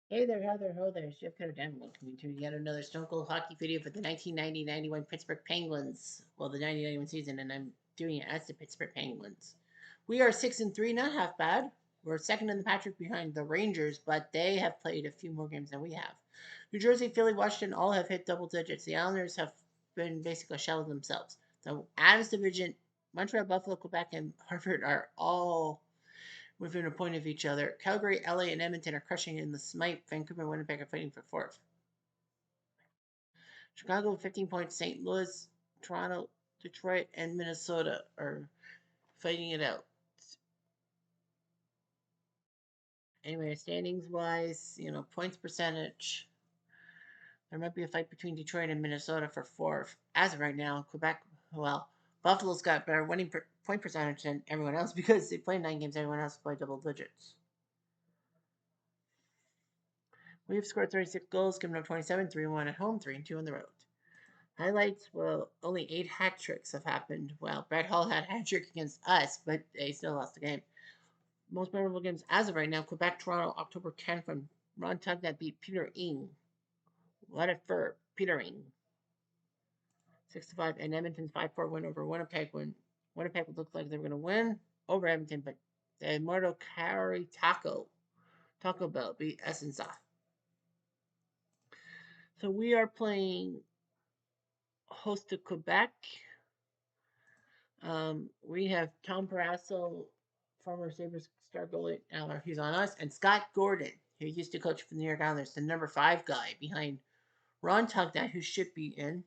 Hey there, Heather. Ho there. Jeff Cutter Dan welcoming to yet another Stone Cold Hockey video for the 1990-91 Pittsburgh Penguins. Well, the 1991 season, and I'm doing it as the Pittsburgh Penguins. We are 6-3, not half bad. We're second in the Patrick behind the Rangers, but they have played a few more games than we have. New Jersey, Philly, Washington all have hit double digits. The Islanders have been basically a shell of themselves. The Adams Division, Montreal, Buffalo, Quebec, and Hartford are all within a point of each other. Calgary, LA, and Edmonton are crushing in the Smite. Vancouver and Winnipeg are fighting for fourth. Chicago, 15 points. St. Louis, Toronto, Detroit, and Minnesota are fighting it out. Anyway, standings wise, points percentage. There might be a fight between Detroit and Minnesota for fourth. As of right now, Quebec, well, Buffalo's got better winning point percentage than everyone else because they play 9 games. Everyone else play double digits. We've scored 36 goals, given up 27, 3-1 at home, 3-2 on the road. Highlights, well, only 8 hat tricks have happened. Well, Brett Hull had a hat trick against us, but they still lost the game. Most memorable games as of right now, Quebec, Toronto, October 10th when Ron Tugnutt beat Peter Ing. What a fur, Peter Ing. 6-5, and Edmonton's 5-4 win over Winnipeg when Winnipeg looked like they were going to win over Edmonton, but the immortal Carrie Taco Bell beat SNSA. So we are playing host to Quebec. We have Tom Parasso, former Sabres star goalie, now he's on us, and Scott Gordon, who used to coach for the New York Islanders, the number 5 guy behind Ron Tugnutt, who should be in.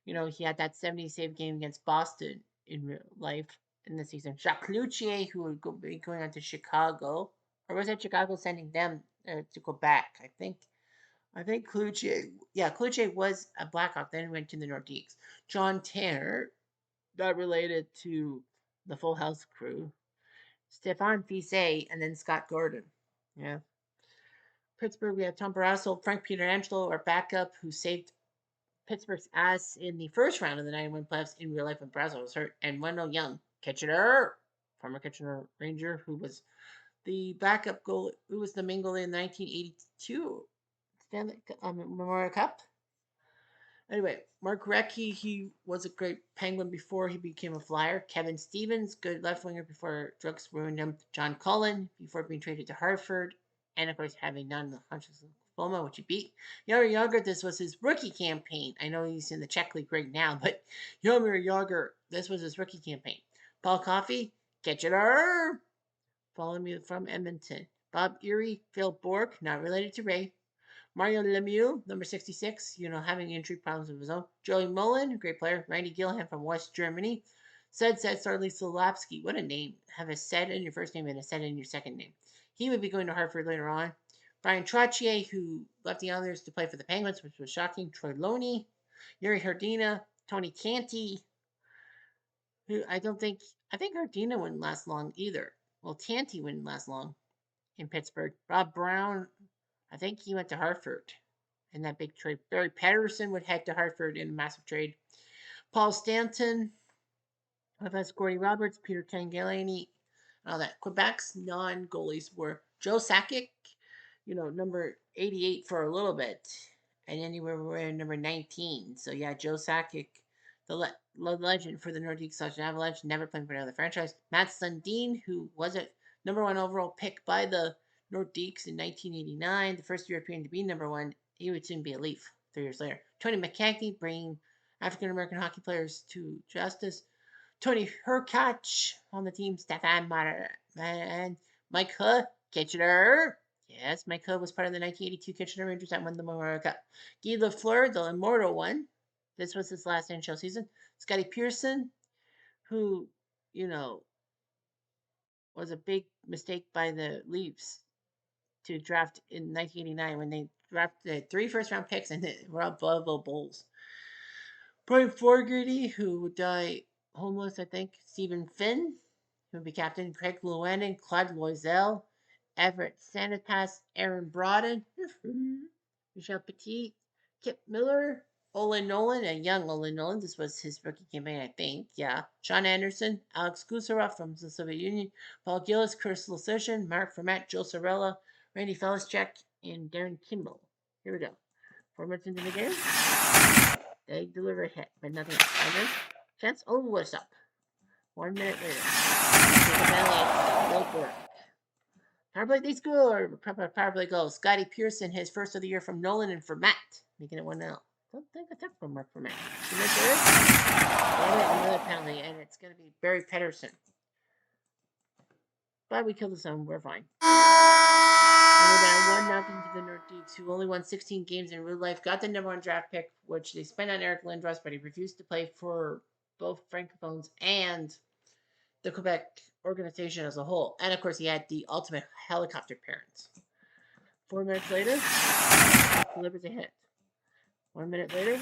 He had that 70 save game against Boston in real life in the season. Jacques Cloutier, who would be going on to Chicago, or was it Chicago sending them to Quebec? I think Cloutier was a Blackhawk, then went to the Nordiques. John Tanner, not related to the Full House crew. Stefan Fise, and then Scott Gordon. Yeah. Pittsburgh, we have Tom Barrasso, Frank Pietrangelo, our backup, who saved Pittsburgh's ass in the first round of the 91 playoffs in real life when Barrasso was hurt. And Wendell Young, Kitchener, former Kitchener Ranger, who was the backup goal, who was the main goalie in the 1982 Stanley Memorial Cup. Anyway, Mark Recchi, he was a great Penguin before he became a Flyer. Kevin Stevens, good left winger before drugs ruined him. John Cullen, before being traded to Hartford. And of course, having non-conscious lymphoma, which he beat. Jaromir Jagr, this was his rookie campaign. I know he's in the Czech League right now, but Jaromir Jagr, this was his rookie campaign. Paul Coffey, Kitchener, following me from Edmonton. Bob Erie, Phil Bork, not related to Ray. Mario Lemieux, number 66, having injury problems of his own. Joey Mullen, great player. Randy Gilliam from West Germany. Said Starley Solapsky. What a name. Have a said in your first name and a said in your second name. He would be going to Hartford later on. Brian Trottier, who left the Islanders to play for the Penguins, which was shocking. Troy Loney. Yuri Herdina. Tony Canty, who I think Herdina wouldn't last long either. Well, Canty wouldn't last long in Pittsburgh. Rob Brown, I think he went to Hartford in that big trade. Barry Patterson would head to Hartford in a massive trade. Paul Stanton, FS Gordy Roberts, Peter Cangelani, all that. Quebec's non-goalies were Joe Sakic, number 88 for a little bit, and then you were number 19. So yeah, Joe Sakic, the legend for the Nordiques Avalanche, never playing for another franchise. Matt Sundin, who was a number 1 overall pick by the Nordiques in 1989, the first European to be number 1. He would soon be a Leaf 3 years later. Tony McCagney, bringing African American hockey players to justice. Tony Hurkacz on the team, Stefan Matter, and Mike Hood, Kitchener. Yes, Mike Hood was part of the 1982 Kitchener Rangers that won the Memorial Cup. Guy Lafleur, the immortal one. This was his last NHL season. Scotty Pearson, who, was a big mistake by the Leafs to draft in 1989 when they drafted 3 first-round picks and they were above the Bulls. Brian Fogarty, who would die homeless, I think. Stephen Finn, who would be captain. Craig Llewellyn, Claude Loisel, Everett Sanitas, Aaron Broaden, Michel Petit, Kip Miller, Olin Nolan, and young Olin Nolan. This was his rookie campaign, I think. Yeah. Sean Anderson, Alex Gusarov from the Soviet Union, Paul Gillis, Chris Lasician, Mark Vermette, Joe Sorella, Randy Felischek, and Darren Kimball. Here we go. 4 minutes into the game, they deliver a hit, but nothing else. Chance, oh, what's up? 1 minute later, take a penalty. Go for it. Power play, they score. Power play goal. Scotty Pearson, his first of the year from Nolan and for Matt, making it 1-0. Don't think a tough one mark for Matt. 2 minutes later, another penalty, and it's going to be Barry Pedersen. But we killed the zone. We're fine. And we're down 1-0 to the Nordiques, who only won 16 games in real life, got the #1 draft pick, which they spent on Eric Lindros, but he refused to play for both Francophones and the Quebec organization as a whole. And of course, he had the ultimate helicopter parents. 4 minutes later, delivers a hit. 1 minute later,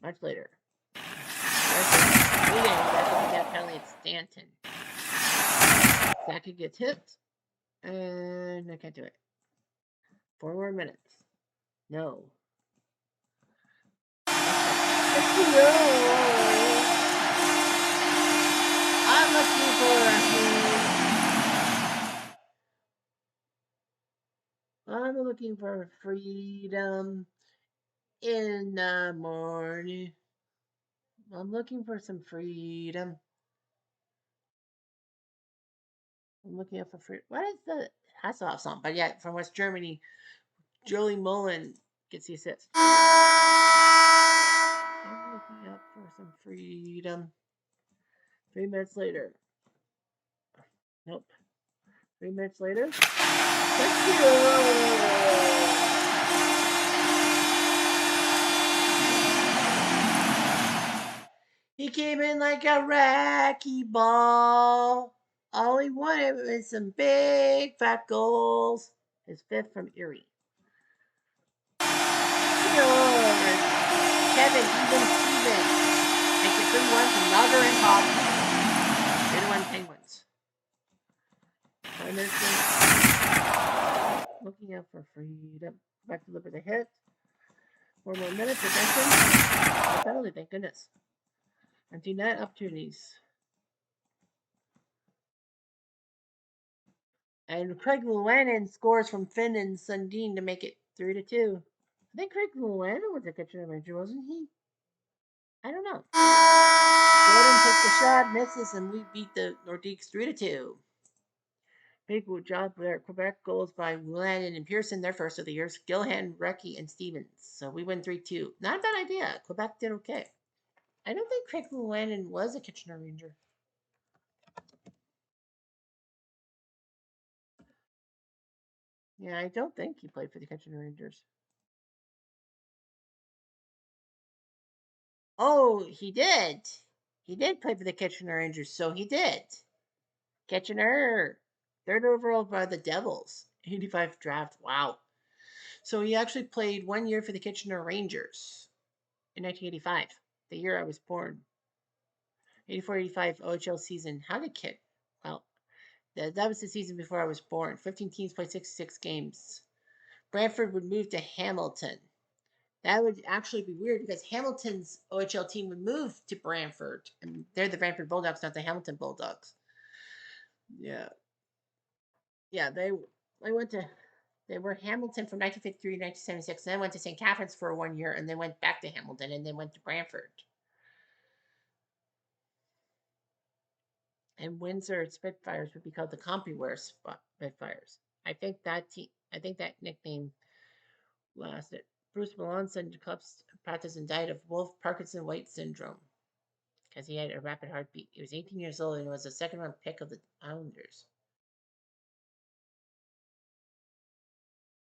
much later. That's penalty. It's Stanton. Zaki gets hit, and I can't do it. 4 more minutes. No. I'm looking for freedom in the morning. I'm looking for some freedom. I'm looking up for freedom. What is the Hasselhoff song? But yeah, from West Germany, Jolie Mullen gets the assist. I'm looking up for some freedom. 3 minutes later. Nope. 3 minutes later. He came in like a racky ball. All he wanted was some big fat goals. His 5th from Erie. Kevin, even Steven. Make it 3-1 from Lager and Coffee. 3-1 Penguins. 5 minutes later. Looking out for freedom. Back to deliver the hit. 4 more minutes. Attention. No penalty, thank goodness. Empty net opportunities. And Craig Llewellyn scores from Finn and Sundin to make it 3-2. I think Craig Llewellyn was a Kitchener Ranger, wasn't he? I don't know. Jordan takes the shot, misses, and we beat the Nordiques 3-2. Big job there. Quebec goals by Llewellyn and Pearson, their first of the years. Gilhan, Recchi, and Stevens. So we win 3-2. Not a bad idea. Quebec did okay. I don't think Craig Llewellyn was a Kitchener Ranger. Yeah, I don't think he played for the Kitchener Rangers. Oh, he did. He did play for the Kitchener Rangers, so he did. Kitchener. 3rd overall by the Devils. 85 draft. Wow. So he actually played 1 year for the Kitchener Rangers in 1985, the year I was born. 84-85 OHL season. How did Kit? Well, that was the season before I was born. 15 teams played 66 games. Brantford would move to Hamilton. That would actually be weird because Hamilton's OHL team would move to Brantford. And they're the Brantford Bulldogs, not the Hamilton Bulldogs. Yeah. Yeah, they were Hamilton from 1953 to 1976. Then went to St. Catharines for 1 year and then went back to Hamilton and then went to Brantford. And Windsor Spitfires would be called the CompuWare Spitfires. I think that nickname lasted. Bruce Malone said clubs practiced and died of Wolff-Parkinson-White syndrome because he had a rapid heartbeat. He was 18 years old and was a second-round pick of the Islanders.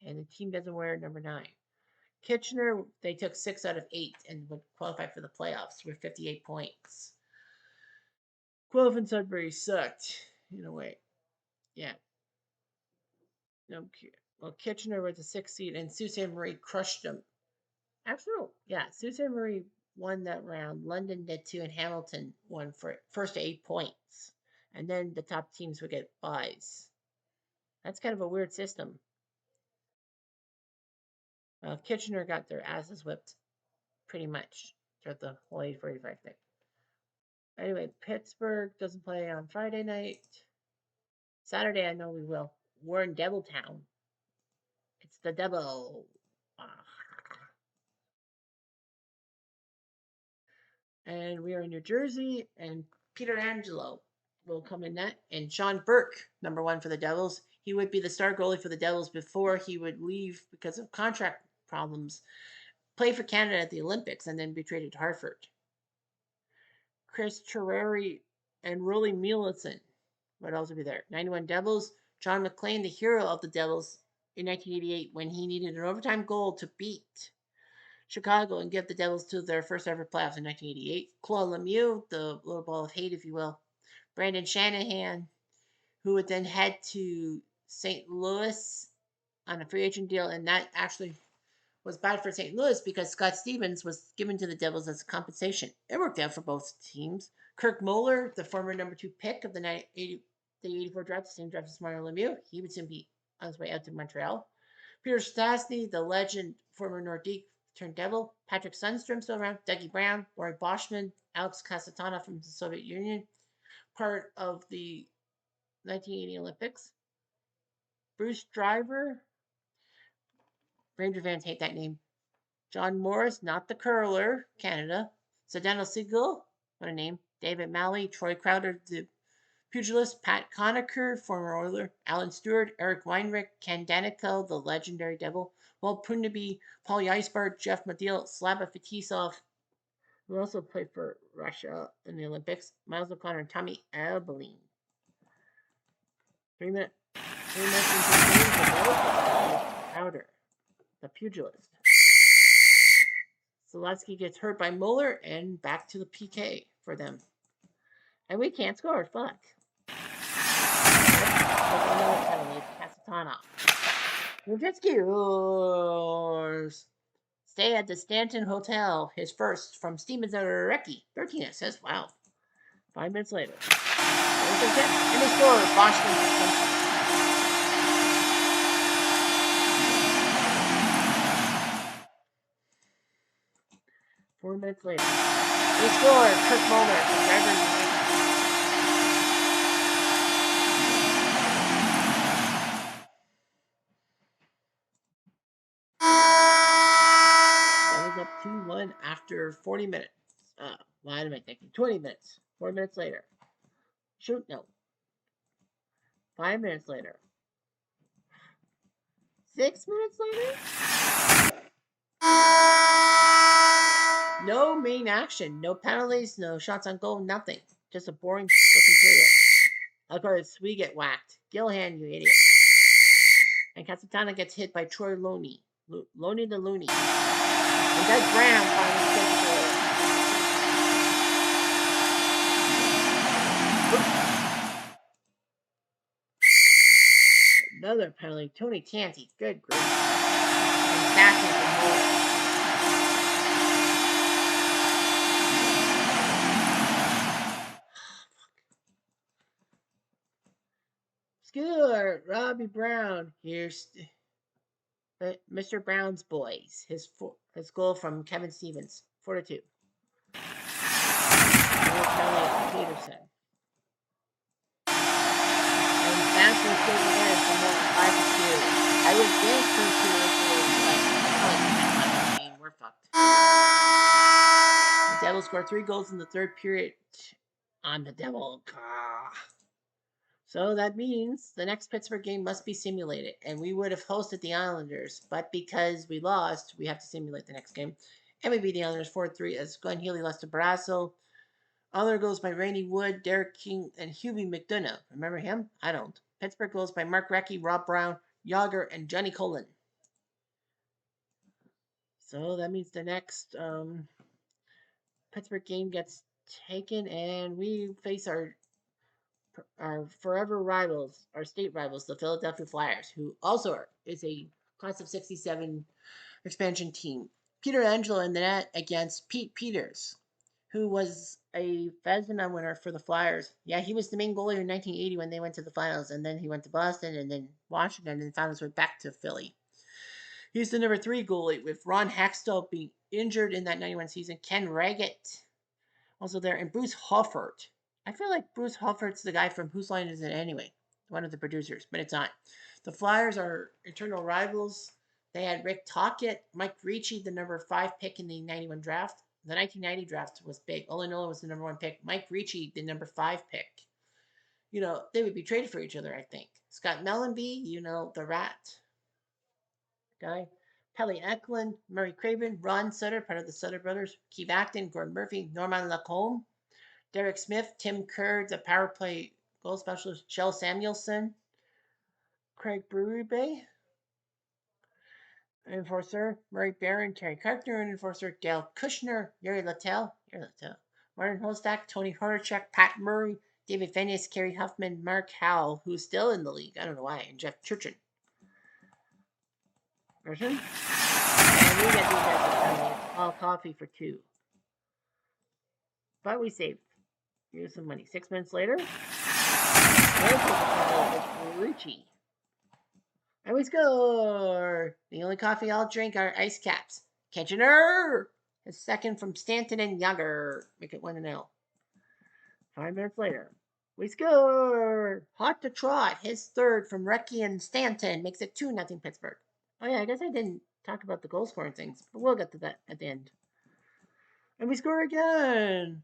And the team doesn't wear number 9. Kitchener, they took 6 out of 8 and would qualify for the playoffs with 58 points. Guelph and Sudbury sucked in a way. Yeah. Okay. Well, Kitchener was the 6th seed, and Sault Ste. Marie crushed them. Actually, yeah, Sault Ste. Marie won that round. London did too, and Hamilton won for first 8 points. And then the top teams would get buys. That's kind of a weird system. Kitchener got their asses whipped pretty much throughout the whole 84-85 thing. Anyway, Pittsburgh doesn't play on Friday night. Saturday, I know we will. we're in Devil Town. It's the devil. Ah. And we are in New Jersey, and Peter Angelo will come in net, and Sean Burke, number 1 for the Devils. He would be the star goalie for the Devils before he would leave because of contract problems, play for Canada at the Olympics, and then be traded to Hartford. Chris Terreri and Rolly Mielsen would also be there. 91 Devils, John McClain, the hero of the Devils in 1988 when he needed an overtime goal to beat Chicago and give the Devils to their first ever playoffs in 1988. Claude Lemieux, the little ball of hate, if you will. Brandon Shanahan, who would then head to St. Louis on a free agent deal, and that actually was bad for St. Louis because Scott Stevens was given to the Devils as compensation. It worked out for both teams. Kirk Muller, the former number 2 pick of the 84 draft, the same draft as Mario Lemieux, he would soon be on his way out to Montreal. Peter Stastny, the legend, former Nordique turned Devil. Patrick Sundstrom still around. Dougie Brown, Laurie Boschman, Alex Casatana from the Soviet Union, part of the 1980 Olympics. Bruce Driver, Ranger fans hate that name. John Morris, not the curler, Canada. Zdeno Siegel, what a name. David Malley, Troy Crowder, the pugilist. Pat Conacher, former Oiler. Alan Stewart, Eric Weinrich, Ken Danico, the legendary Devil. Walt Pundaby, Paul Ycebardt, Jeff Medill, Slava Fetisov, who also played for Russia in the Olympics. Miles O'Connor and Tommy Eberle. 3 minutes. 3 minutes into the game, the Devil Crowder, the pugilist. Zalewski gets hurt by Muller and back to the PK for them. And we can't score. Fuck. Another penalty. Casatana. Rudetsky stay at the Stanton Hotel. His first from Steven Zarecki. 13 assists. Wow. 5 minutes later. And they score. Boston. 4 minutes later. They score. Kirk Muller from Driver. That was up 2-1 after 40 minutes. Why am I thinking? 20 minutes. 4 minutes later. Shoot, no. 5 minutes later. 6 minutes later? No main action. No penalties, no shots on goal, nothing. Just a boring fucking period. Of course, we get whacked. Gilhan, you idiot. And Casatana gets hit by Troy Loney. Loney the Looney. And Doug Brown finally takes the another penalty. Tony Tanti. Good grief. And Sassy from Muller. Score. Robbie Brown. Here's Mr. Brown's boys. His goal from Kevin Stevens. 4-2. Peterson. And Sassy stays again for more 5-2. I would think for we're fucked. The Devils scored 3 goals in the third period. On the Devil. So that means the next Pittsburgh game must be simulated, and we would have hosted the Islanders, but because we lost, we have to simulate the next game. And we beat the Islanders 4-3 as Glenn Healy lost to Brasso. Other goals by Rainey Wood, Derek King, and Hubie McDonough. Remember him? I don't. Pittsburgh goals by Mark Recchi, Rob Brown, Yager, and Johnny Colin. So that means the next Pittsburgh game gets taken, and we face our forever rivals, our state rivals, the Philadelphia Flyers, who also is a class of 67 expansion team. Peter Angelo in the net against Pete Peters, who was a Vezina winner for the Flyers. Yeah, he was the main goalie in 1980 when they went to the finals, and then he went to Boston and then Washington and found his way back to Philly. He's the number 3 goalie, with Ron Hextall being injured in that 91 season. Ken Raggett also there, and Bruce Hoffert. I feel like Bruce Hoffert's the guy from Whose Line Is It Anyway? One of the producers, but it's not. The Flyers are eternal rivals. They had Rick Tocchet, Mike Ricci, the number 5 pick in the 91 draft. The 1990 draft was big. Ole Nola was the number 1 pick. Mike Ricci, the number 5 pick. They would be traded for each other, I think. Scott Mellanby, the rat guy. Pelly Eklund, Murray Craven, Ron Sutter, part of the Sutter brothers, Keith Acton, Gordon Murphy, Norman Lacombe, Derek Smith, Tim Kerr, the power play goal specialist, Shel Samuelson, Craig Berube, enforcer, Murray Barron, Terry Carpenter, enforcer, Dale Kushner, Yuri Littell, Martin Hostak, Tony Horacek, Pat Murray, David Phineas, Kerry Huffman, Mark Howell, who's still in the league, I don't know why, and Jeff Churchin. Version? And we get these guys all coffee for 2. But we saved. Here's some money. 6 minutes later, Ricci. And we score! The only coffee I'll drink are ice caps. Kitchener! His second from Stanton and Yager. Make it 1-0. 5 minutes later, we score! Hot to Trot. His third from Recchi and Stanton. Makes it 2-0 Pittsburgh. Oh yeah, I guess I didn't talk about the goal scoring things, but we'll get to that at the end. And we score again!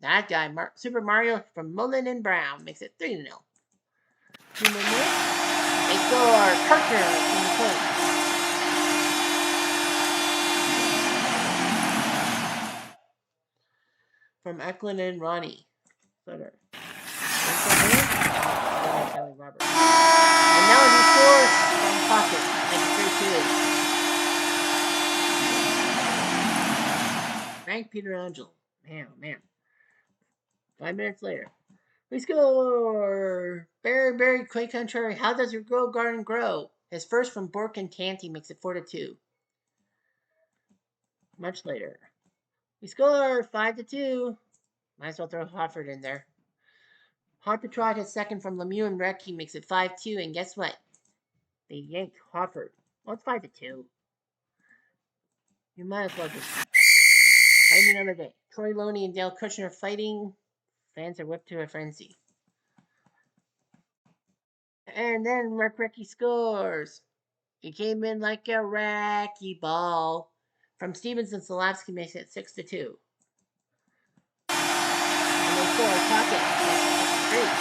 That guy, Super Mario from Mullen and Brown, makes it 3-0. 2 more minutes. They score. Kirkner from the point. From Eklund and Ronnie Sutter. Robert. And now he scores from Pocket. Make it 3-2. Frank Pietrangelo. Man. 5 minutes later. We score! Barry Quay Contrary. How does your grow garden grow? His first from Bork and Tanty makes it 4-2. Much later. We score 5-2. Might as well throw Hofford in there. Hot to Trot his second from Lemieux and Recchi makes it 5-2. And guess what? They yanked Hofford. Well, it's 5-2. You might as well just fight another day. Troy Loney and Dale Kushner fighting. Fans are whipped to a frenzy. And then Recchi scores. He came in like a racky ball. From Stevens and Solavsky makes it 6-2. And they score a pocket. Great.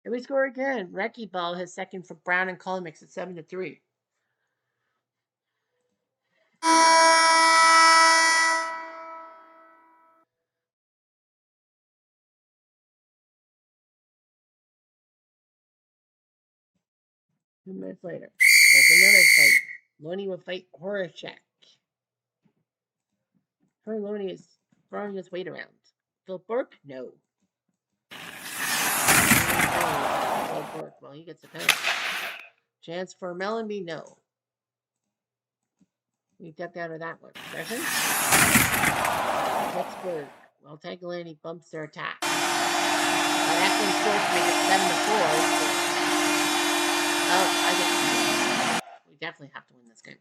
And we score again. Recchi ball his second for Brown and Cullen makes it 7-3. Two minutes later, there's another fight. Loney will fight Horacek. Troy Loney is throwing his weight around. Phil Burke? No. Phil Burke, well, he gets a penalty. Chance for Mellanby? No. We ducked out of that one. Session? Pittsburgh. Well, Tagliani bumps their attack. But Eklund scores to make it 7-4. We definitely have to win this game.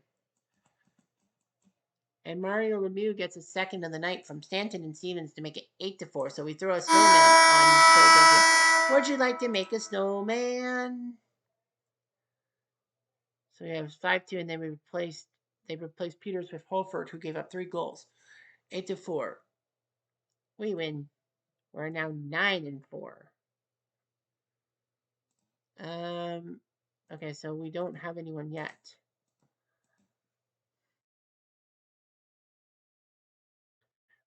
And Mario Lemieux gets his second of the night from Stanton and Stevens to make it 8-4. So we throw a snowman on Philadelphia. Would you like to make a snowman? So we have 5-2, and then they replaced Peters with Holford, who gave up 3 goals. 8-4. We win. We're now 9-4. Okay, so we don't have anyone yet.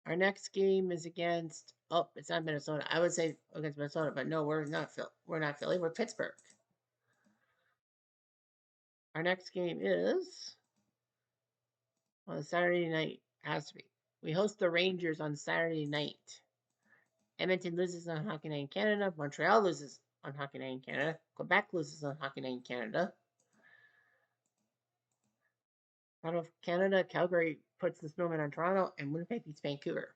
Our next game is against. Oh, it's not Minnesota. I would say against Minnesota, but no, we're not Philly. We're Pittsburgh. Our next game is on Saturday night. Has to be. We host the Rangers on Saturday night. Edmonton loses on Hockey Night in Canada. Montreal loses on Hockey Night in Canada. Quebec loses on Hockey Night in Canada. Out of Canada, Calgary puts the Snowmen on Toronto, and Winnipeg beats Vancouver.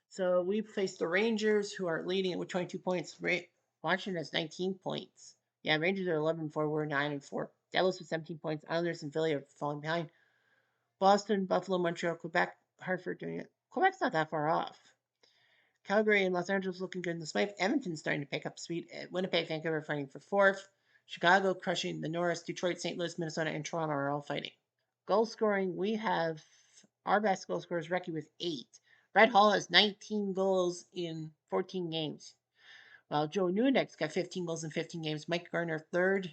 So we face the Rangers, who are leading with 22 points. Washington has 19 points. Yeah, Rangers are 11-4. We're 9-4. Devils with 17 points. Islanders and Philly are falling behind. Boston, Buffalo, Montreal, Quebec, Hartford doing it. Quebec's not that far off. Calgary and Los Angeles looking good in the swipe. Edmonton's starting to pick up speed. Winnipeg, Vancouver fighting for fourth. Chicago crushing the Norris. Detroit, St. Louis, Minnesota, and Toronto are all fighting. Goal scoring, we have our best goal scorer is Recchi with 8. Brett Hall has 19 goals in 14 games. While Joe Nunek's got 15 goals in 15 games. Mike Garner third.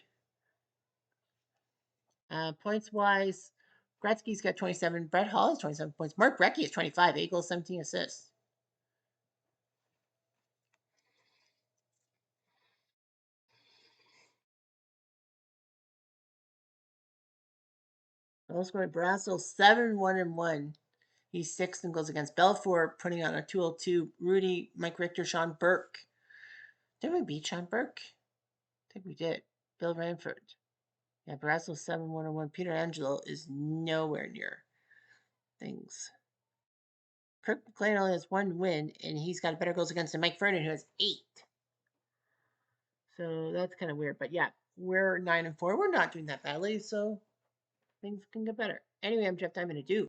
Points wise, Gretzky's got 27. Brett Hall has 27 points. Mark Recchi has 25. 8 goals, 17 assists. Goal scoring, Brasso 7-1-1. He's sixth in goals against. Belfour putting on a 202. Rudy, Mike Richter, Sean Burke. Did we beat Sean Burke? I think we did. Bill Ranford. Yeah, Brasso 7-1-1. Peter Angelo is nowhere near things. Kirk McLean only has 1 win, and he's got better goals against than Mike Vernon, who has 8. So that's kind of weird. But yeah, we're 9-4. We're not doing that badly, so things can get better. Anyway, I'm Jeff Diamond. Adieu.